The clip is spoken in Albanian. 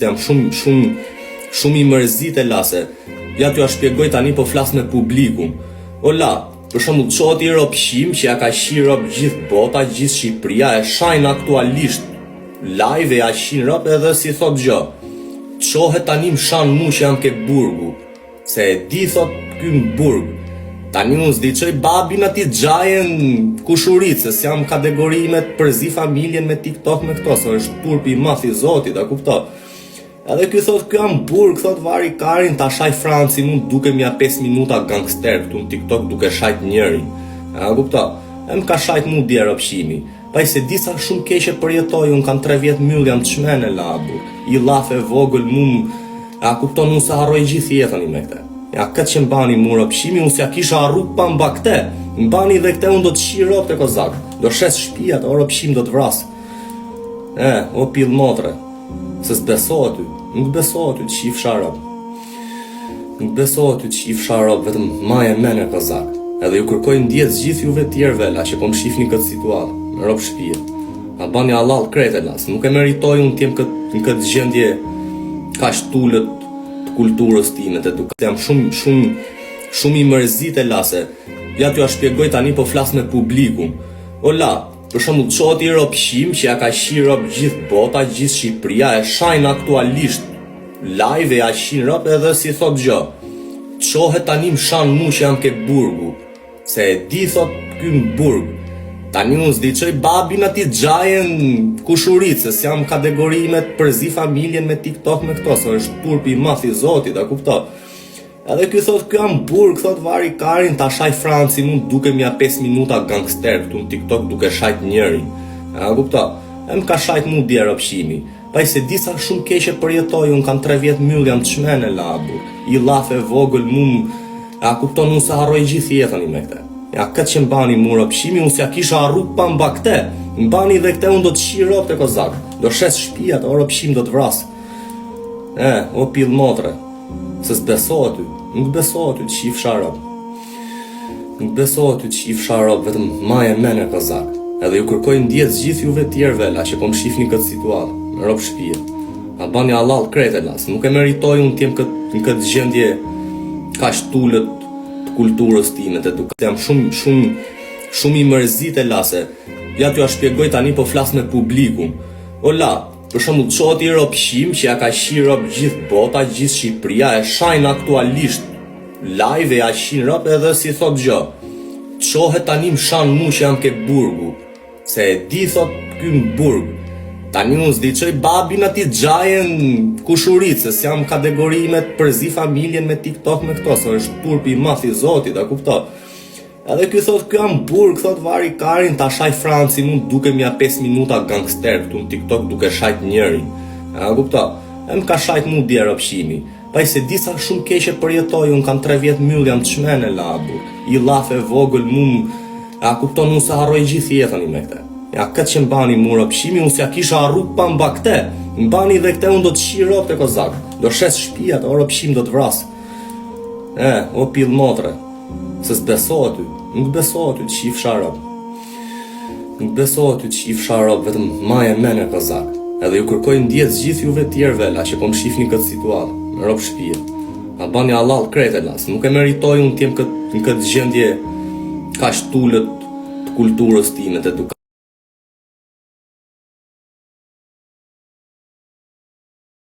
Jam shumë i mërzit e lase. Ja t'ju a shpjegoj tani po flas me publikum. Ola, për shembull çohet i ropshim që ja ka qi rop gjithë bota, gjithë Shqipëria e shajnë aktualisht live e ja qin rop edhe si thot gjë. Çohet tani më shan mu që jam ke burgu. Se e di thot ky në burg. Tani unë s'di qoj babin ati gjajën kushurit, se s'jam kategori me të përzi familjen me TikTok me këto, se është turpi mathi zotit, a kupto. Edhe ky thot, ky jam burg, thot vari karin, ta shaj Franci, mund duke mja 5 minuta gangster këtu në TikTok duke shajt njërin. A kupto, e më ka shajt mu dje ropshimi. Pa i se disa shumë keqe përjetoj, unë kam 3 vjet myll jam të shmene labur, i lafe vogël mum, a kupton unë se harroj gjithë jetën i me këte. Ja këtë që mbani mu ropshimi, unë s'ja kisha arru pa mba këte. Mbani dhe këte unë do të qi rop të kozak. Do shes shpijat, o ropshim do të vras. O pil motre. Se s'besohet ty. Nuk besohet ty të qi fsharop. Nuk besohet ty të qi fsharop, vetëm ma e mene kozak. Edhe ju kërkoj ndjes gjithë juve tjerë vela që po më shifni këtë situatë. Me rop shpije. A bani halal krete las. Nuk e meritoj unë t'jem në këtë gjendje ka shtullët kulturës time të edukat. Jam shumë i mërzit e lase. Ja t'ju a shpjegoj tani po flas me publikum. Ola, për shembull çohet i ropshim që ja ka qi rop gjithë bota, gjithë Shqipëria e shajnë aktualisht live e ja qin rop edhe si thot gjë. Çohet tani më shan mu që jam ke burgu. Se e di thot ky në burg. Tani unë s'di qoj babin ati gjajën kushurit, se s'jam kategori me të përzi familjen me TikTok me këto, se është turpi mathi zotit, a kupto. Edhe ky thot, ky jam burg, thot vari karin, ta shaj Franci, mund duke mja 5 minuta gangster këtu në TikTok duke shajt njërin. A kupto, e më ka shajt mu dje ropshimi. Pa i se disa shumë keqe përjetoj, unë kam 3 vjet myll jam të shmene labur, i lafe vogël mum, a kupton unë se harroj gjithë jetën i me këte. Ja këtë që mbani mu ropshimi, unë s'ja kisha arru pa mba këte. Mbani dhe këte unë do të qi rop të kozak. Do shes shpijat, o ropshim do të vras. O pil motre. Se s'besohet ty. Nuk besohet ty të qi fsharop. Nuk besohet ty të qi fsharop, vetëm ma e mene kozak. Edhe ju kërkoj ndjes gjithë juve tjerë vela që po më shifni këtë situatë. Me rop shpije. A bani halal krete las. Nuk e meritoj unë t'jem në këtë gjendje ka shtullët kulturës time të edukat. Jam shumë i mërzit e lase. Ja t'ju a shpjegoj tani po flas me publikum. Ola, për shembull çohet i ropshim që ja ka qi rop gjithë bota, gjithë Shqipëria e shajnë aktualisht live e ja qin rop edhe si thot gjë. Çohet tani më shan mu që jam ke burgu. Se e di thot ky në burg. Tani unë s'di qoj babin ati gjajën kushurit, se s'jam kategori me të përzi familjen me TikTok me këto, se është turpi mathi zotit, a kupto. Edhe ky thot, ky jam burg, thot vari karin, ta shaj Franci, mund duke mja 5 minuta gangster këtu në TikTok duke shajt njërin. A kupto, e më ka shajt mu dje ropshimi. Pa i se disa shumë keqe përjetoj, unë kam 3 vjet myll jam të shmene labur, i lafe vogël mum, a kupton unë se harroj gjithë jetën i me këte. Ja këtë që mbani mu ropshimi, unë s'ja kisha arru pa mba këte. Mbani dhe këte unë do të qi rop të kozak. Do shes shpijat, o ropshim do të vras. O pil motre. Se s'besohet ty. Nuk besohet ty të qi fsharop. Nuk besohet ty të qi fsharop, vetëm ma e mene kozak. Edhe ju kërkoj ndjes gjithë juve tjerë vela që po më shifni këtë situatë. Me rop shpije. A bani halal krete las. Nuk e meritoj unë t'jem në këtë gjendje ka shtullët kulturës time të edukat.